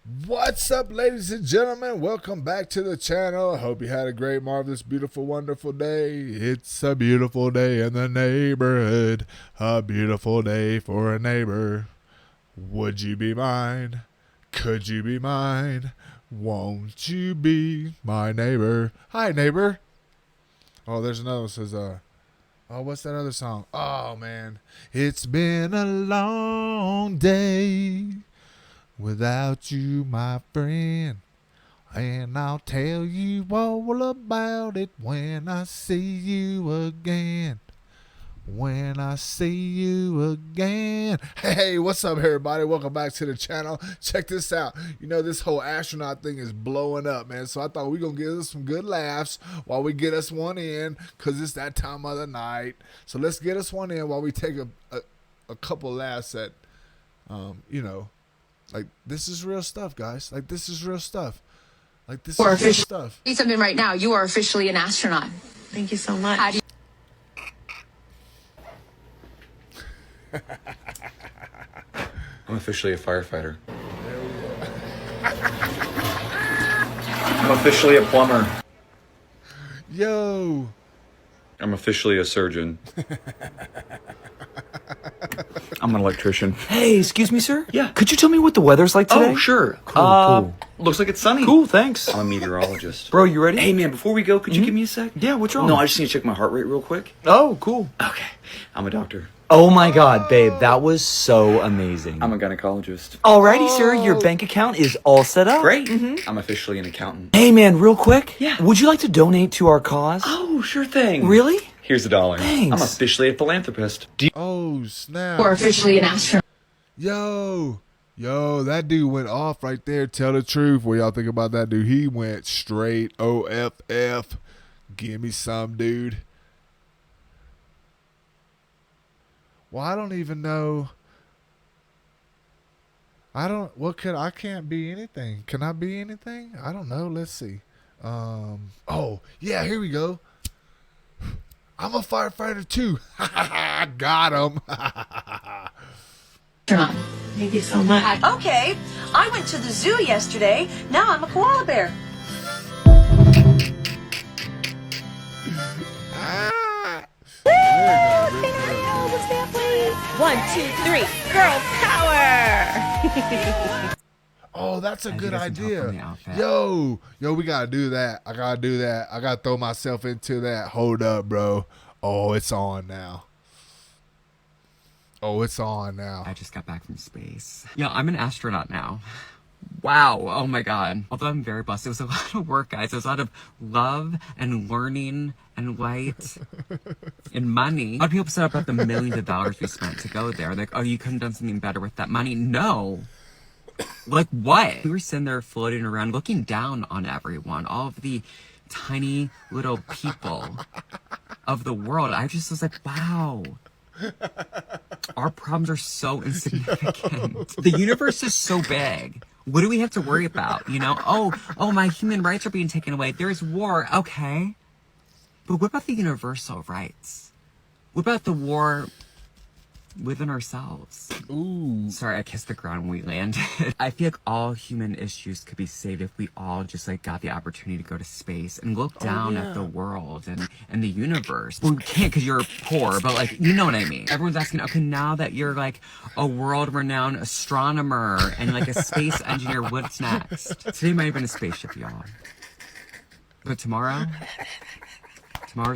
What's up, ladies and gentlemen? Welcome back to the channel. I hope you had a great, marvelous, beautiful, wonderful day. It's a beautiful day in the neighborhood. A beautiful day for a neighbor. Would you be mine? Could you be mine? Won't you be my neighbor? Hi, neighbor. Oh, there's another one that says, oh, what's that other song? Oh, man. It's been a long day without you, my friend, and I'll tell you all about it when I see you again. When I see you again. Hey, what's up, everybody? Welcome back to the channel. Check this out. You know, this whole astronaut thing is blowing up, man. So I thought we going to give us some good laughs while we get us one in, because it's that time of the night. So let's get us one in while we take a couple laughs at, you know, like, this is real stuff, guys. Like, this is real stuff. Like, this is real stuff. Say something right now. You are officially an astronaut. Thank you so much. How do you I'm officially a firefighter. I'm officially a plumber. Yo. I'm officially a surgeon. I'm an electrician. Hey, excuse me, sir? Yeah. Could you tell me what the weather's like today? Oh, sure. Cool. Looks like it's sunny. Cool, thanks. I'm a meteorologist. Bro, you ready? Hey, man, before we go, could you give me a sec? Yeah, what's wrong? No, I just need to check my heart rate real quick. Oh, cool. Okay. I'm a doctor. Oh my god, babe, that was so amazing. I'm a gynecologist. Alrighty, sir, your bank account is all set up. Great. I'm officially an accountant. Hey, man, real quick. Yeah. Would you like to donate to our cause? Oh, sure thing. Really? Here's $1. Thanks. I'm officially a philanthropist. Oh, snap. are officially an astronaut? Yo, that dude went off right there. Tell the truth. What y'all think about that dude? He went straight OFF. Give me some, dude. Well, I don't even know. I can't be anything. Can I be anything? I don't know. Let's see. Oh, yeah, here we go. I'm a firefighter too. Got him. Astronaut. Thank you so much. Okay, I went to the zoo yesterday. Now I'm a koala bear. One, two, three. Girl power! Oh, that's a good you guys can tell from the idea. outfit. Yo, we gotta do that. I gotta do that. I gotta throw myself into that. Hold up, bro. Oh, it's on now. Oh, it's on now. I just got back from space. Yeah, I'm an astronaut now. Wow. Oh my god. Although I'm very blessed, it was a lot of work, guys. It was a lot of love and learning and light and money. A lot of people said about the millions of dollars we spent to go there. Like, oh, you could have done something better with that money. No. Like what? We were sitting there floating around looking down on everyone. All of the tiny little people of the world. I just was like, wow. Our problems are so insignificant. The universe is so big. What do we have to worry about? You know, oh, my human rights are being taken away. There's war. Okay. But what about the universal rights? What about the war within ourselves? Ooh. Sorry, I kissed the ground when we landed. I feel like all human issues could be saved if we all just like got the opportunity to go to space and look down at the world and the universe. Well, we can't because you're poor, but like, you know what I mean? Everyone's asking, okay, now that you're like a world-renowned astronomer and like a space engineer, what's next? Today might have been a spaceship, y'all. But tomorrow's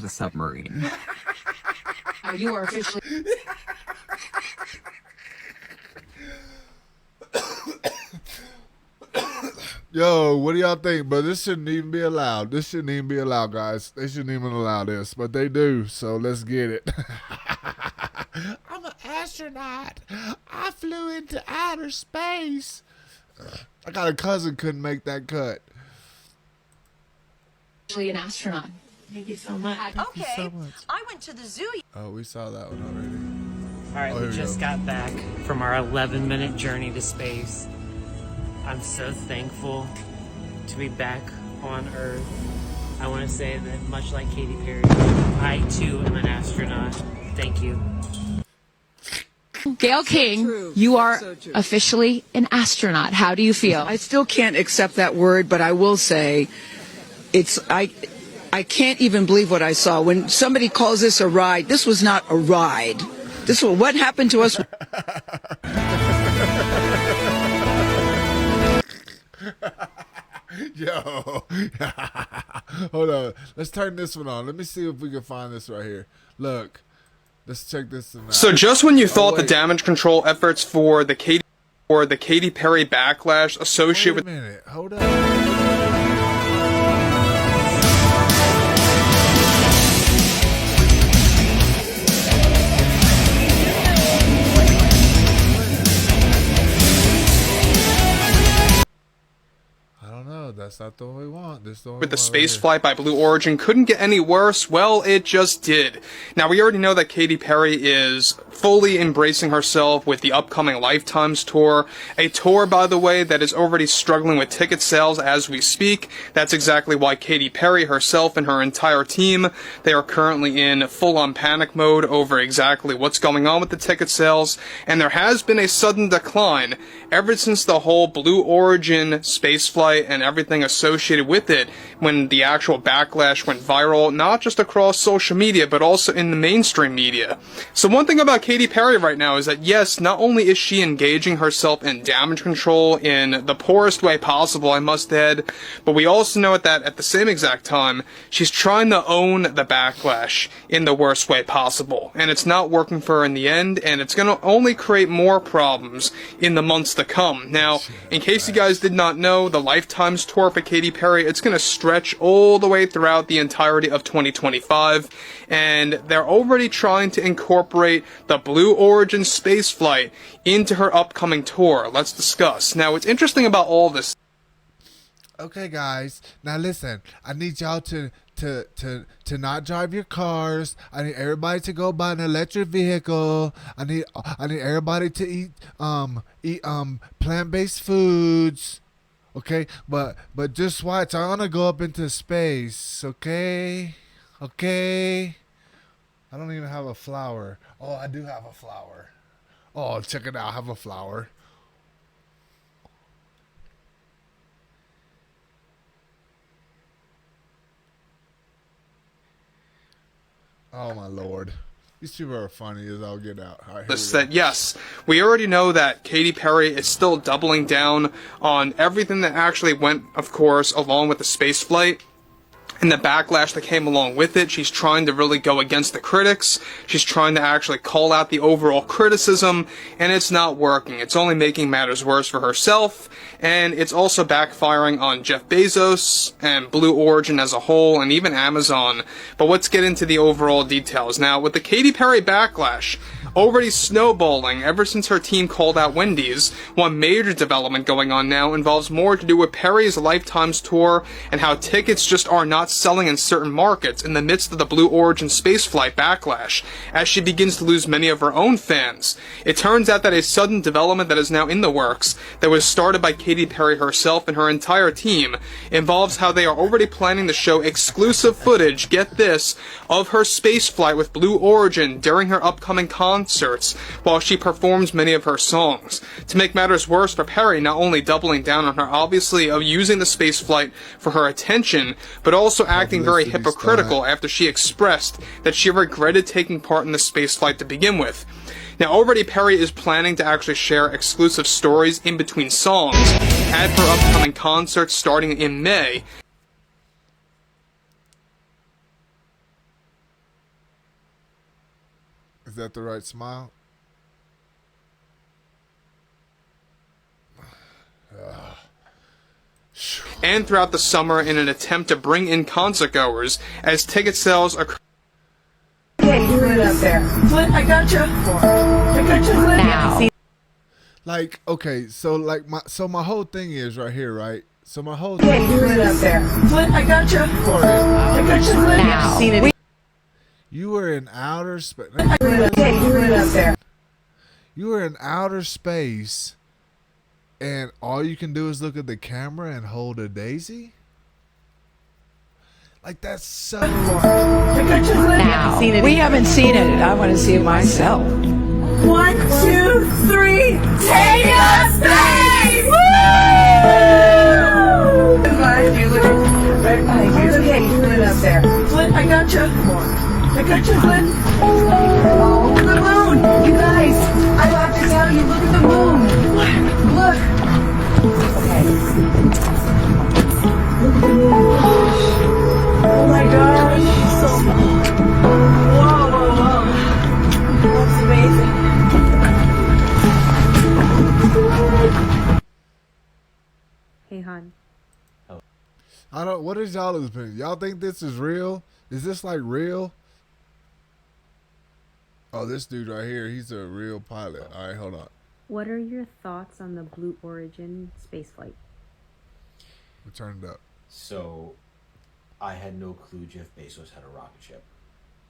a submarine. You are officially. Yo, what do y'all think? But this shouldn't even be allowed. This shouldn't even be allowed, guys. They shouldn't even allow this, but they do. So let's get it. I'm an astronaut. I flew into outer space. I got a cousin couldn't make that cut. Officially an astronaut. Thank you so much. Okay, so much. I went to the zoo. Oh, we saw that one already. All right, Oh, here we we just go. got back from our 11-minute journey to space. I'm so thankful to be back on Earth. I want to say that much like Katy Perry, I too am an astronaut. Thank you. Gail King, you are officially an astronaut. How do you feel? I still can't accept that word, but I will say I can't even believe what I saw. When somebody calls this a ride, this was not a ride. This was what happened to us. Yo. Hold on. Let's turn this one on. Let me see if we can find this right here. Look. Let's check this one out. So just when you thought the damage control efforts for the Katy Perry backlash associated Wait a minute. Hold on. That's not the one we want. This with the space flight by Blue Origin couldn't get any worse. Well, it just did. Now, we already know that Katy Perry is fully embracing herself with the upcoming Lifetimes tour. A tour, by the way, that is already struggling with ticket sales as we speak. That's exactly why Katy Perry herself and her entire team, they are currently in full-on panic mode over exactly what's going on with the ticket sales. And there has been a sudden decline ever since the whole Blue Origin spaceflight and everything associated with it, when the actual backlash went viral, not just across social media, but also in the mainstream media. So one thing about Katy Perry right now is that, yes, not only is she engaging herself in damage control in the poorest way possible, I must add, but we also know that at the same exact time, she's trying to own the backlash in the worst way possible. And it's not working for her in the end, and it's going to only create more problems in the months to come. Now, in case you guys did not know, the Lifetimes tour for Katy Perry, it's going to stretch all the way throughout the entirety of 2025, and they're already trying to incorporate the Blue Origin spaceflight into her upcoming tour. Let's discuss. Now, what's interesting about all this... Okay, guys. Now listen. I need y'all to not drive your cars. I need everybody to go buy an electric vehicle. I need everybody to eat plant-based foods. Okay, but just watch. I wanna go up into space. Okay. I don't even have a flower. Oh, I do have a flower. Oh, check it out. I have a flower. Oh my Lord. These people are funny as I'll get out. All right, that yes, we already know that Katy Perry is still doubling down on everything that actually went, of course, along with the space flight and the backlash that came along with it. She's trying to really go against the critics. She's trying to actually call out the overall criticism, and it's not working. It's only making matters worse for herself, and it's also backfiring on Jeff Bezos and Blue Origin as a whole, and even Amazon. But let's get into the overall details. Now, with the Katy Perry backlash already snowballing ever since her team called out Wendy's, one major development going on now involves more to do with Perry's Lifetimes tour and how tickets just are not selling in certain markets in the midst of the Blue Origin spaceflight backlash, as she begins to lose many of her own fans. It turns out that a sudden development that is now in the works, that was started by Katy Perry herself and her entire team, involves how they are already planning to show exclusive footage, get this, of her spaceflight with Blue Origin during her upcoming concerts, while she performs many of her songs. To make matters worse for Perry, not only doubling down on her obviously of using the spaceflight for her attention, but also acting very hypocritical after she expressed that she regretted taking part in the spaceflight to begin with. Now, already Perry is planning to actually share exclusive stories in between songs at her upcoming concerts starting in May. Is that the right smile? And throughout the summer in an attempt to bring in concert goers as ticket sales are... Okay, you right up there. Flint, I got you. I got you, Flint. Now. Like, okay, so like my whole thing is right here, right? So my whole Okay, you right up there. Flint, I got you. I got you, Flint. Now. Seen it. You were in outer space. Okay, you right up there. You were in outer space, and all you can do is look at the camera and hold a daisy? Like, that's so... I got you, Flint. Now. We haven't seen it. I want to see it myself. 1, 2, 3, take up space! Woo! Glad you look right behind you. It's okay, Flynn up there. Flynn, I got you. I got you, Flynn. Oh, the moon! You guys, I have to tell you, look at the moon. Look. Okay. Look at the moon. Oh my gosh. So, whoa, whoa, whoa. That's amazing. Hey, hon. I don't. What is y'all's opinion? Y'all think this is real? Is this like real? Oh, this dude right here, he's a real pilot. All right, hold on. What are your thoughts on the Blue Origin spaceflight? We turned it up. So, I had no clue Jeff Bezos had a rocket ship.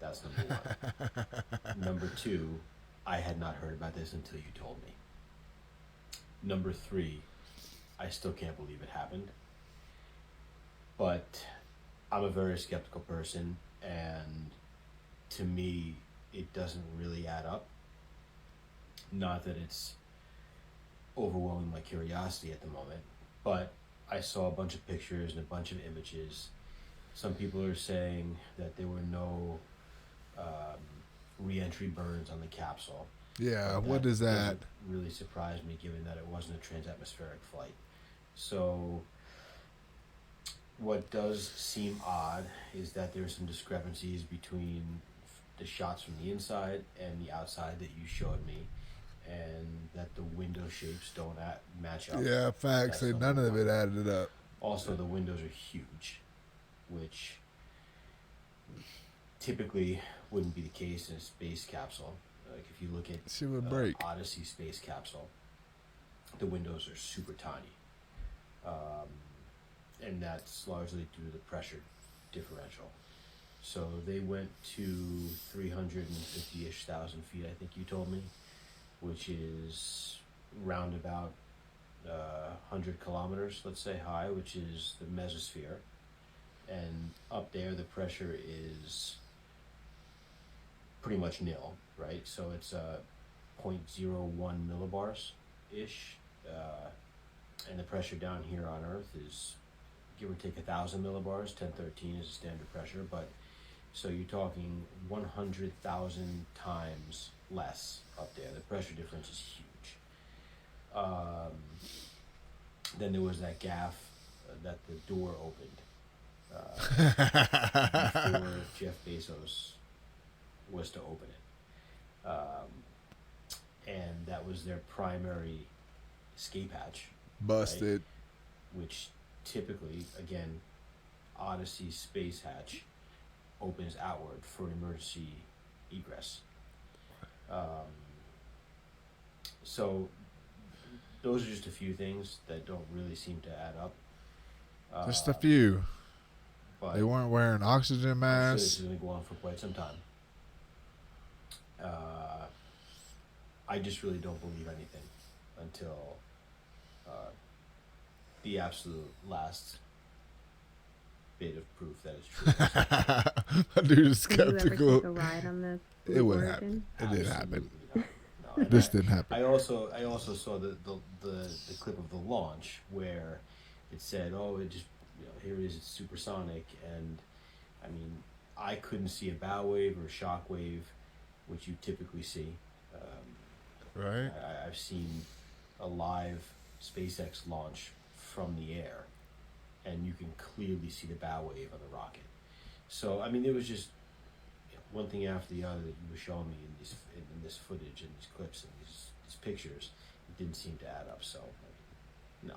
That's number one. Number two, I had not heard about this until you told me. Number three, I still can't believe it happened. But I'm a very skeptical person, and to me, it doesn't really add up. Not that it's overwhelming my curiosity at the moment, but I saw a bunch of pictures and a bunch of images. Some people are saying that there were no re-entry burns on the capsule. Yeah, what is that? Really surprised me, given that it wasn't a transatmospheric flight. So what does seem odd is that there's some discrepancies between the shots from the inside and the outside that you showed me, and that the window shapes don't match up. Yeah, facts. None of it added up. Also, the windows are huge, which typically wouldn't be the case in a space capsule. Like if you look at Odyssey space capsule, the windows are super tiny. And that's largely due to the pressure differential. So they went to 350-ish thousand feet, I think you told me, which is round about 100 kilometers, let's say, high, which is the mesosphere. And up there, the pressure is pretty much nil, right? So it's 0.01 millibars-ish. And the pressure down here on Earth is, give or take, 1,000 millibars. 1013 is a standard pressure, but so you're talking 100,000 times less up there. The pressure difference is huge. Then there was that gaffe that the door opened before Jeff Bezos was to open it, and that was their primary escape hatch. Busted. Right? Which typically, again, Odyssey space hatch opens outward for emergency egress. So those are just a few things that don't really seem to add up. Just a few. But they weren't wearing oxygen masks. I'm sure this is going to go on for quite some time. I just really don't believe anything until the absolute last bit of proof that it's true. My dude is Did you ever skeptical. take a ride on the It wouldn't Origin? happen. It didn't happen. No, This didn't happen. I also saw the clip of the launch where it said, "Oh, it just here it is, it's supersonic," and I mean, I couldn't see a bow wave or a shock wave, which you typically see. Right. I've seen a live SpaceX launch from the air, and you can clearly see the bow wave of the rocket. So I mean, it was just one thing after the other that you were showing me in this footage and these clips and these pictures. It didn't seem to add up. So no,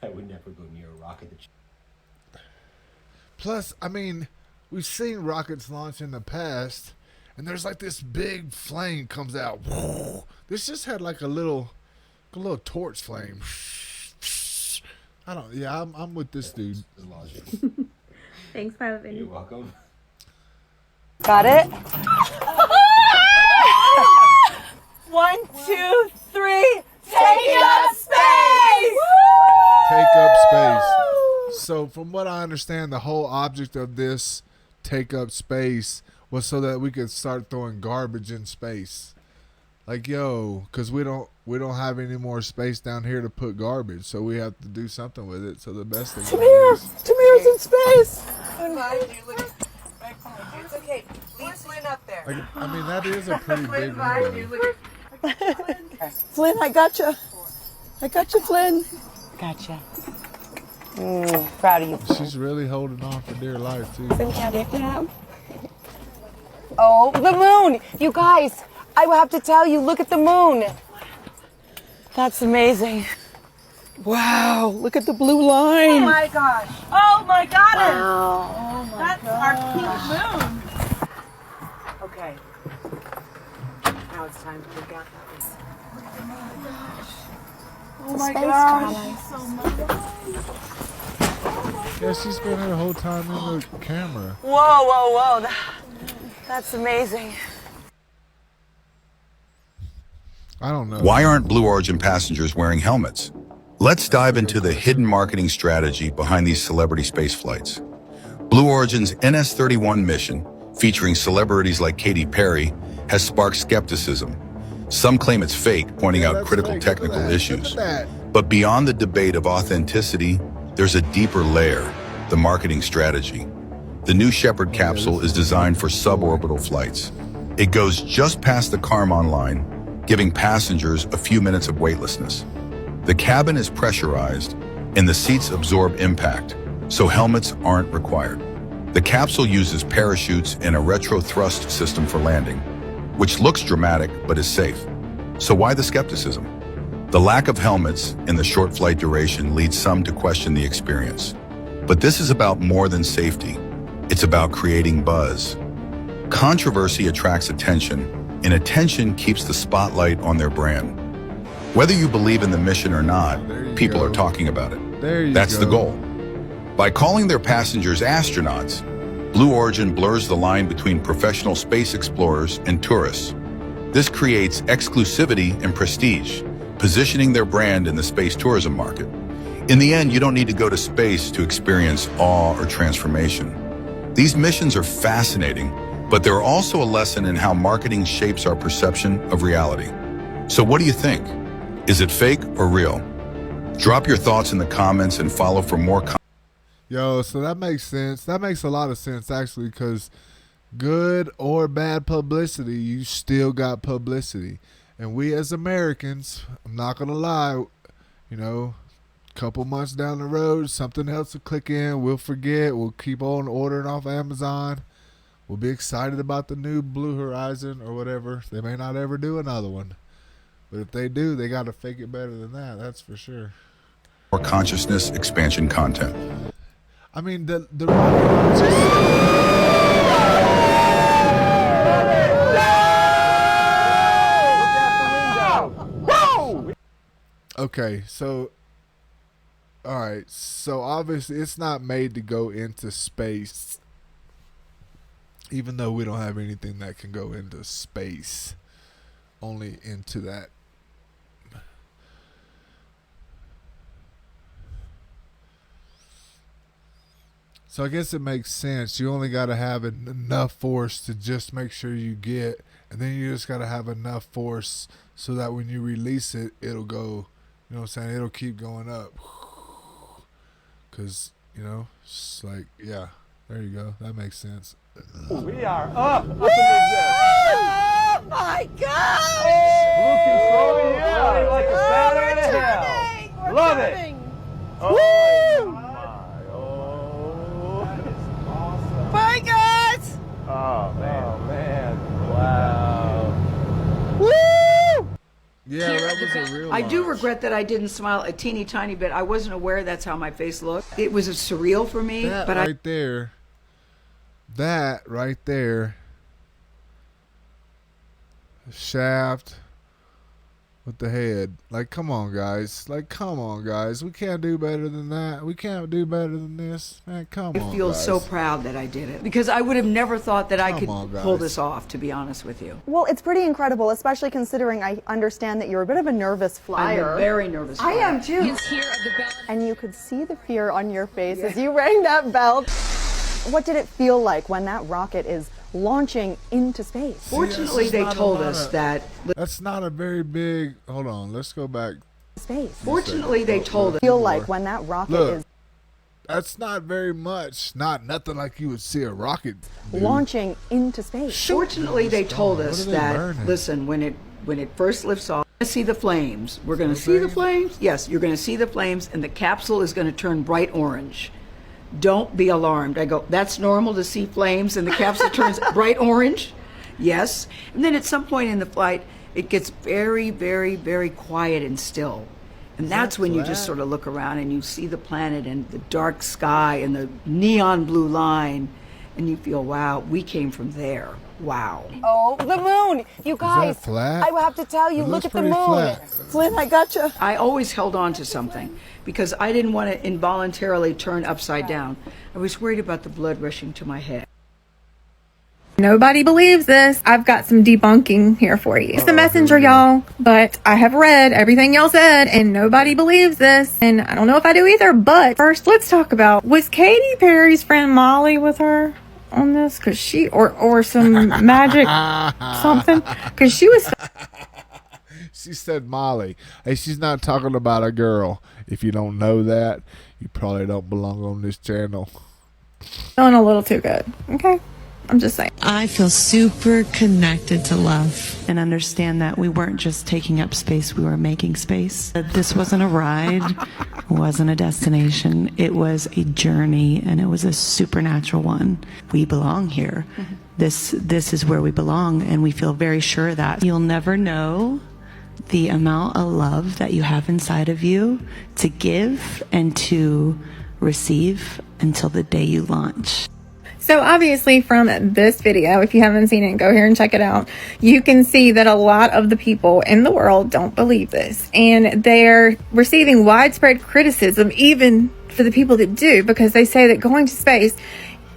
I would never go near a rocket that. Plus, I mean, we've seen rockets launch in the past, and there's like this big flame comes out. This just had like a little torch flame. I don't. Yeah, I'm with this dude. Thanks, Pilot. You're welcome. Got it? 1, 2, 3, take up space! Take up space. So from what I understand, the whole object of this take up space was so that we could start throwing garbage in space. Like, yo, because we don't have any more space down here to put garbage, so we have to do something with it. So the best thing. Tamir's in space. It's okay. Leave Flynn up there. Like, I mean, that is a pretty big window. Flynn, I gotcha. I gotcha, Flynn. Gotcha. Proud of you. She's really holding on for dear life too. Oh, the moon! You guys, I will have to tell you, look at the moon. That's amazing. Wow, look at the blue Oh line. my gosh. Oh my goddess. Wow. Oh my That's our pink moon. Okay. Now it's time to look out that way. Oh my gosh. So much. Yeah, she spent her whole time in the camera. Whoa, whoa, whoa. That's amazing. I don't know. Why aren't Blue Origin passengers wearing helmets? Let's dive into the hidden marketing strategy behind these celebrity space flights. Blue Origin's NS-31 mission, featuring celebrities like Katy Perry, has sparked skepticism. Some claim it's fake, pointing out critical technical issues. But beyond the debate of authenticity, there's a deeper layer, the marketing strategy. The New Shepard capsule is designed for suborbital flights. It goes just past the Kármán line, giving passengers a few minutes of weightlessness. The cabin is pressurized, and the seats absorb impact, so helmets aren't required. The capsule uses parachutes and a retro-thrust system for landing, which looks dramatic but is safe. So why the skepticism? The lack of helmets and the short flight duration leads some to question the experience. But this is about more than safety. It's about creating buzz. Controversy attracts attention, and attention keeps the spotlight on their brand. Whether you believe in the mission or not, people are talking about it. That's the goal. By calling their passengers astronauts, Blue Origin blurs the line between professional space explorers and tourists. This creates exclusivity and prestige, positioning their brand in the space tourism market. In the end, you don't need to go to space to experience awe or transformation. These missions are fascinating, but they're also a lesson in how marketing shapes our perception of reality. So what do you think? Is it fake or real? Drop your thoughts in the comments and follow for more Yo, so that makes sense. That makes a lot of sense, actually, because good or bad publicity, you still got publicity. And we as Americans, I'm not going to lie, you know, a couple months down the road, something else will click in. We'll forget. We'll keep on ordering off Amazon. We'll be excited about the new Blue Horizon or whatever. They may not ever do another one. But if they do, they got to fake it better than that. That's for sure. Or consciousness expansion content. I mean, the rocket just... Okay, so all right, so obviously it's not made to go into space, even though we don't have anything that can go into space, only into that. So I guess it makes sense. You only got to have enough force to just make sure you get, and then you just got to have enough force so that when you release it, it'll go, you know what I'm saying? It'll keep going up. Because, you know, it's like, yeah, there you go. That makes sense. We are up in the Oh my gosh! Blue control, yeah, like a bat out of hell. Love it. Woo! Bye, guys! Oh, man. Wow. Woo! Yeah, that was a real I do launch. regret that I didn't smile a teeny tiny bit. I wasn't aware that's how my face looked. It was surreal for me, That but right there, that right there, shaft with the head. Like, come on, guys. Like, come on, guys. We can't do better than that. We can't do better than this. Man, come on, I feel guys. so proud that I did it because I would have never thought that I Come could on, pull guys. this off, to be honest with you. Well, it's pretty incredible, especially considering I understand that you're a bit of a nervous flyer. I'm a very nervous I flyer. am too. And you could see the fear on your face as you rang that bell. What did it feel like when that rocket is launching into space. Fortunately, they told us that. That's not a very big. Hold on, let's go back. Space. Fortunately, they told us. Feel like when that rocket Look, is that's not very much. Not nothing like you would see a rocket launching into space. Fortunately, they told us they that. burning? Listen, when it first lifts off, we're gonna see the flames. We're going to see the flames. Yes, you're going to see the flames, and the capsule is going to turn bright orange. Don't be alarmed. I go, that's normal to see flames and the capsule turns bright orange? Yes. And then at some point in the flight, it gets very, very, very quiet and still. And that's when you just sort of look around and you see the planet and the dark sky and the neon blue line, and you feel, wow, we came from there. Wow. Oh, the moon! You guys, flat? I have to tell you, It look looks at the pretty moon. flat. Flynn, I gotcha. I always held on to something because I didn't want to involuntarily turn upside down. I was worried about the blood rushing to my head. Nobody believes this. I've got some debunking here for you. It's the messenger, y'all, but I have read everything y'all said and nobody believes this. And I don't know if I do either, but first let's talk about, was Katy Perry's friend Molly with her on this? Cause she, or some magic something? Cause she was She said Molly. Hey, she's not talking about a girl. If you don't know that, you probably don't belong on this channel. feeling a little too good. Okay. I'm just saying. I feel super connected to love and understand that we weren't just taking up space, we were making space. That this wasn't a ride, wasn't a destination. It was a journey, and it was a supernatural one. We belong here. This is where we belong, and we feel very sure that you'll never know the amount of love that you have inside of you to give and to receive until the day you launch. So obviously from this video, if you haven't seen it, go here and check it out. You can see that a lot of the people in the world don't believe this. And they're receiving widespread criticism, even for the people that do, because they say that going to space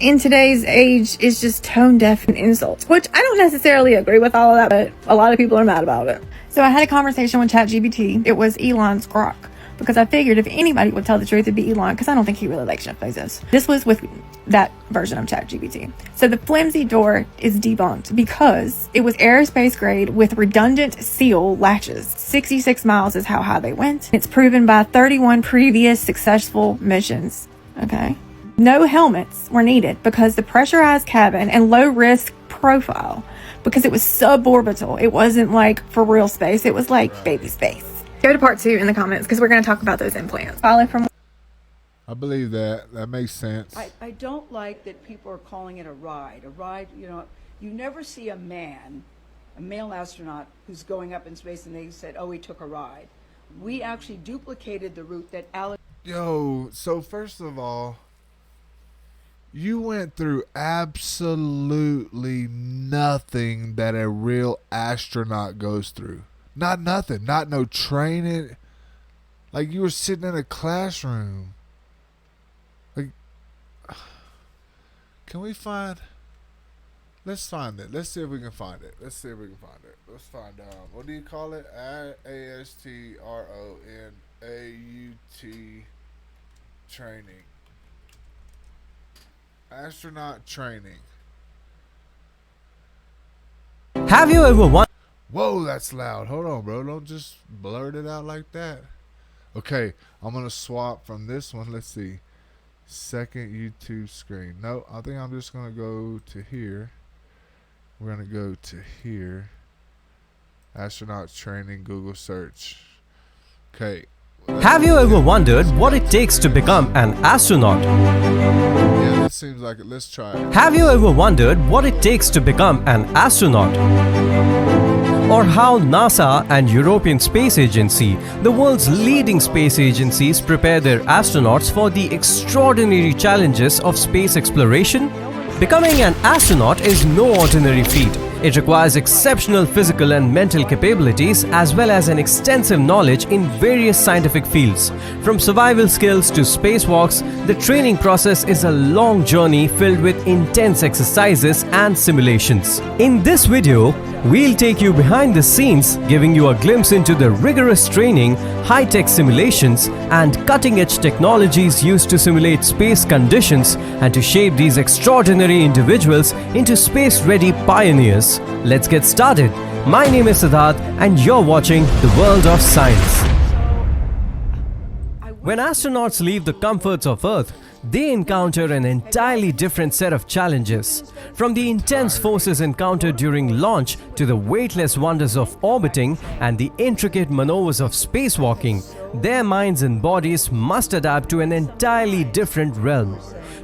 in today's age is just tone deaf and insults, which I don't necessarily agree with all of that, but a lot of people are mad about it. So I had a conversation with ChatGPT. It was Elon's grok, because I figured if anybody would tell the truth, it'd be Elon, because I don't think he really likes Jeff Bezos. This was with that version of ChatGPT. So the flimsy door is debunked because it was aerospace grade with redundant seal latches. 66 miles is how high they went. It's proven by 31 previous successful missions. Okay. No helmets were needed because the pressurized cabin and low risk profile, because it was suborbital. It wasn't like for real space. It was like baby space. Go to part 2 in the comments because we're going to talk about those implants. Follow from. I believe that. That makes sense. I don't like that people are calling it a ride. A ride, you know, you never see a male astronaut who's going up in space and they said, oh, he took a ride. We actually duplicated the route that Alex. Yo, so first of all, you went through absolutely nothing that a real astronaut goes through. Not nothing. Not no training. Like you were sitting in a classroom. Like, can we find? Let's find it. Let's see if we can find it. Let's find what do you call it? ASTRONAUT training. Astronaut training. Have you ever wondered? Whoa, that's loud. Hold on, bro. Don't just blurt it out like that. Okay, I'm going to swap from this one. Let's see. Second YouTube screen. No, I think I'm just going to go to here. We're going to go to here. Astronaut training, Google search. Okay. Have you ever wondered what it takes to become an astronaut? Yeah, that seems like it. Let's try it. Have you ever wondered what it takes to become an astronaut? Or how NASA and European Space Agency, the world's leading space agencies, prepare their astronauts for the extraordinary challenges of space exploration? Becoming an astronaut is no ordinary feat. It requires exceptional physical and mental capabilities as well as an extensive knowledge in various scientific fields. From survival skills to spacewalks, the training process is a long journey filled with intense exercises and simulations. In this video, we'll take you behind the scenes, giving you a glimpse into the rigorous training, high-tech simulations, and cutting-edge technologies used to simulate space conditions and to shape these extraordinary individuals into space-ready pioneers. Let's get started. My name is Siddharth, and you're watching The World of Science. When astronauts leave the comforts of Earth, they encounter an entirely different set of challenges. From the intense forces encountered during launch to the weightless wonders of orbiting and the intricate maneuvers of spacewalking, their minds and bodies must adapt to an entirely different realm.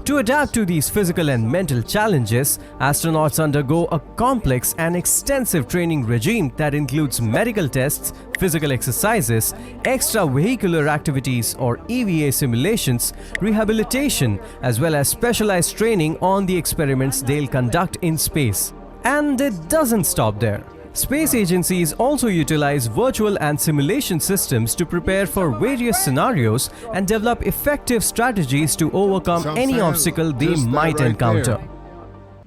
To adapt to these physical and mental challenges, astronauts undergo a complex and extensive training regime that includes medical tests, physical exercises, extravehicular activities or EVA simulations, rehabilitation, as well as specialized training on the experiments they'll conduct in space. And it doesn't stop there. Space agencies also utilize virtual and simulation systems to prepare for various scenarios and develop effective strategies to overcome any obstacle they might encounter.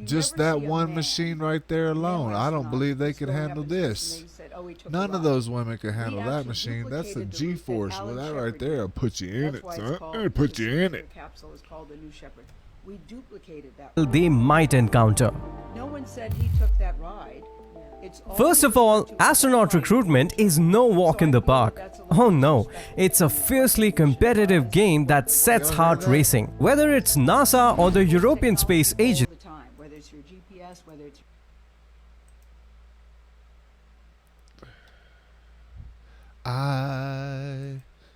Just that one machine right there alone, I don't believe they could handle this. None of those women could handle that machine. That's the G-force. Well, that right there will put you in it, son. It'll put you in it. We duplicated that. They might encounter. No one said he took that ride. First of all, astronaut recruitment is no walk in the park. Oh no, it's a fiercely competitive game that sets heart racing. Whether it's NASA or the European Space Agency, Whether it's your GPS, whether it's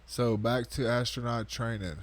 So back to astronaut training.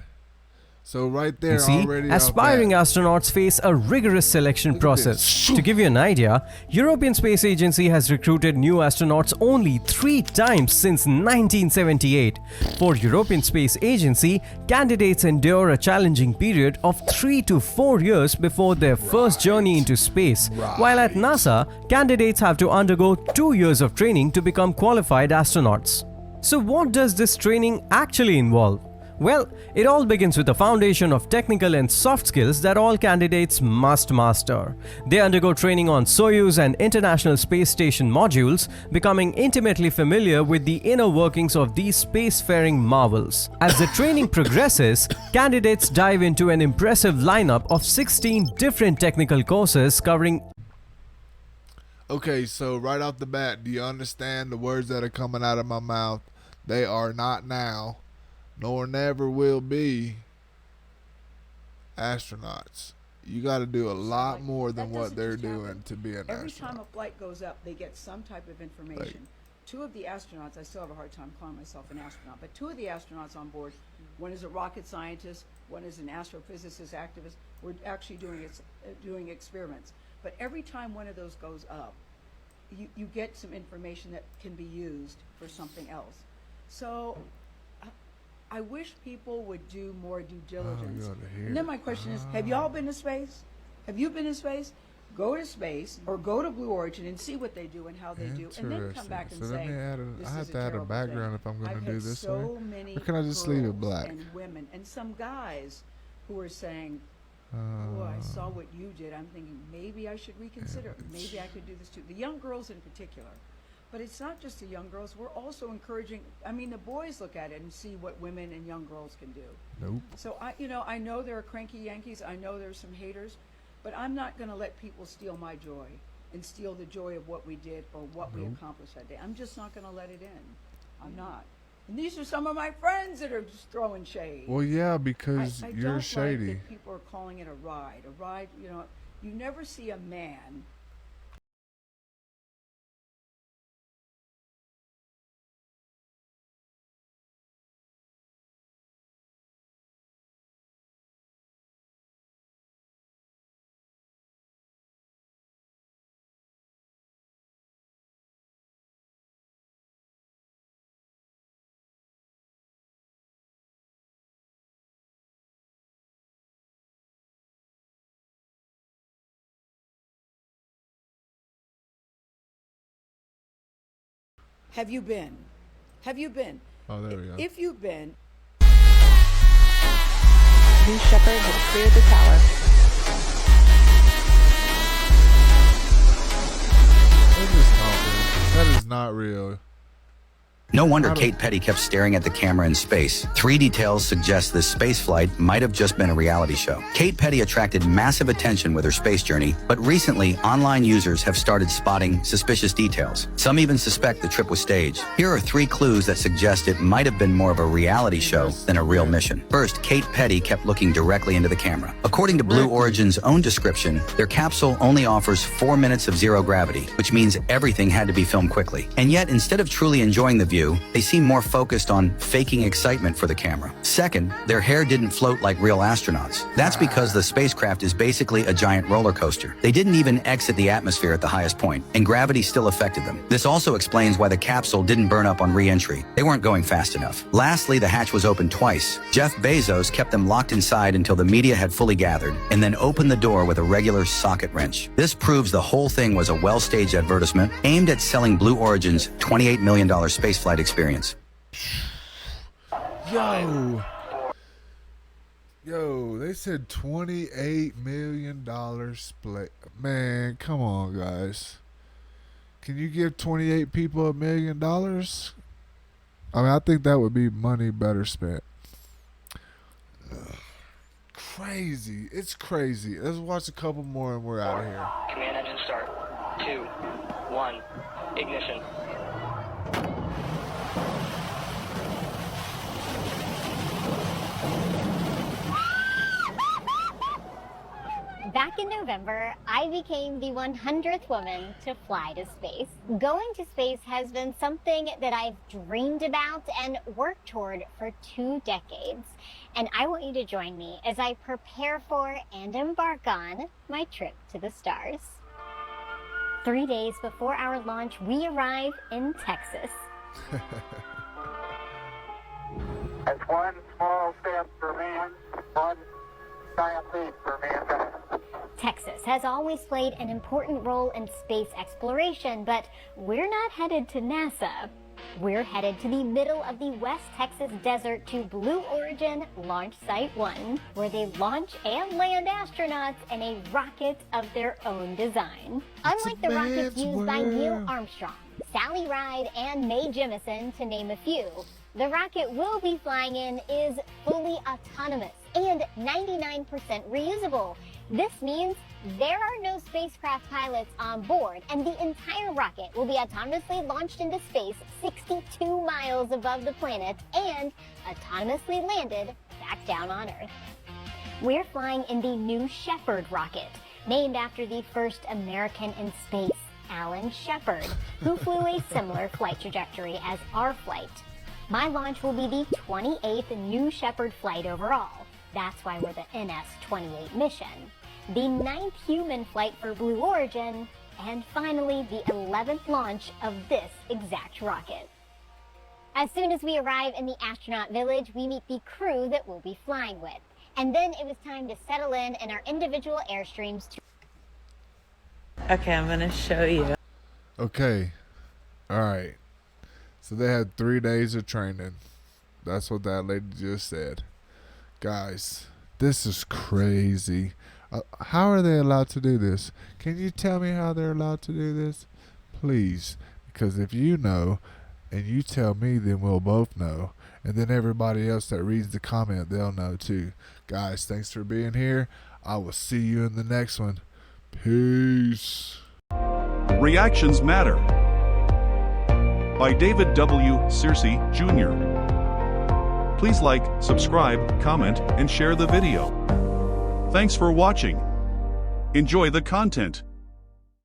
So right there already aspiring astronauts face a rigorous selection process. To give you an idea, European Space Agency has recruited new astronauts only 3 times since 1978. For European Space Agency, candidates endure a challenging period of 3 to 4 years before their first journey into space, while at NASA, candidates have to undergo 2 years of training to become qualified astronauts. So what does this training actually involve? Well, it all begins with the foundation of technical and soft skills that all candidates must master. They undergo training on Soyuz and International Space Station modules, becoming intimately familiar with the inner workings of these spacefaring marvels. As the training progresses, candidates dive into an impressive lineup of 16 different technical courses covering. Okay, so right off the bat, do you understand the words that are coming out of my mouth? They are not now, nor never will be astronauts. You got to do a lot more than what they're doing to be an astronaut. Every time a flight goes up, they get some type of information. 2 of the astronauts, I still have a hard time calling myself an astronaut, but 2 of the astronauts on board, one is a rocket scientist, one is an astrophysicist activist. We're actually doing experiments. But every time one of those goes up, you get some information that can be used for something else. So I wish people would do more due diligence. And then my question is, have y'all been to space? Have you been to space? Go to space or go to Blue Origin and see what they do and how they do, and then come back and say, I have to add a background if I'm going to do this. So many or can I just leave it black? And women and some guys who are saying, "Oh, I saw what you did. I'm thinking maybe I should reconsider. Maybe I could do this too." The young girls in particular. But it's not just the young girls. We're also encouraging. I mean, the boys look at it and see what women and young girls can do. Nope. So I know there are cranky Yankees. I know there's some haters, but I'm not going to let people steal my joy and steal the joy of what we did or what we accomplished that day. I'm just not going to let it in. I'm not. And these are some of my friends that are just throwing shade. Well, yeah, because I you're don't shady. Like that people are calling it a ride. A ride, you never see a man. Have you been? Have you been? Oh, there we go. If you've been. New Shepard has cleared the tower. They're just not real. No wonder Kate Petty kept staring at the camera in space. 3 details suggest this space flight might have just been a reality show. Kate Petty attracted massive attention with her space journey, but recently, online users have started spotting suspicious details. Some even suspect the trip was staged. Here are 3 clues that suggest it might have been more of a reality show than a real mission. First, Kate Petty kept looking directly into the camera. According to Blue Origin's own description, their capsule only offers 4 minutes of zero gravity, which means everything had to be filmed quickly. And yet, instead of truly enjoying the view, they seem more focused on faking excitement for the camera. Second, their hair didn't float like real astronauts. That's because the spacecraft is basically a giant roller coaster. They didn't even exit the atmosphere at the highest point, and gravity still affected them. This also explains why the capsule didn't burn up on re-entry. They weren't going fast enough. Lastly, the hatch was opened twice. Jeff Bezos kept them locked inside until the media had fully gathered, and then opened the door with a regular socket wrench. This proves the whole thing was a well-staged advertisement aimed at selling Blue Origin's $28 million spaceflight experience. Yo, they said $28 million split. Man, come on, guys. Can you give 28 people $1 million? I mean, I think that would be money better spent. Crazy. It's crazy. Let's watch a couple more and we're out of here. Command engine start. 2, 1, ignition. Back in November, I became the 100th woman to fly to space. Going to space has been something that I've dreamed about and worked toward for 2 decades. And I want you to join me as I prepare for and embark on my trip to the stars. 3 days before our launch, we arrive in Texas. That's one small step for man, one giant leap for mankind. Texas has always played an important role in space exploration, but we're not headed to NASA. We're headed to the middle of the West Texas desert to Blue Origin Launch Site 1, where they launch and land astronauts in a rocket of their own design. Unlike the rockets used by Neil Armstrong, Sally Ride, and Mae Jemison, to name a few, the rocket we'll be flying in is fully autonomous and 99% reusable. This means there are no spacecraft pilots on board, and the entire rocket will be autonomously launched into space 62 miles above the planet and autonomously landed back down on Earth. We're flying in the New Shepard rocket, named after the first American in space, Alan Shepard, who flew a similar flight trajectory as our flight. My launch will be the 28th New Shepard flight overall. That's why we're the NS-28 mission. The 9th human flight for Blue Origin, and finally the 11th launch of this exact rocket. As soon as we arrive in the astronaut village, we meet the crew that we'll be flying with. And then it was time to settle in our individual airstreams to... Okay, I'm gonna show you. Okay. Alright. So they had 3 days of training. That's what that lady just said. Guys, this is crazy. How are they allowed to do this? Can you tell me how they're allowed to do this? Please. Because if you know and you tell me, then we'll both know. And then everybody else that reads the comment, they'll know too. Guys, thanks for being here. I will see you in the next one. Peace. Reactions Matter by David W. Searcy, Jr. Please like, subscribe, comment, and share the video. Thanks for watching. Enjoy the content.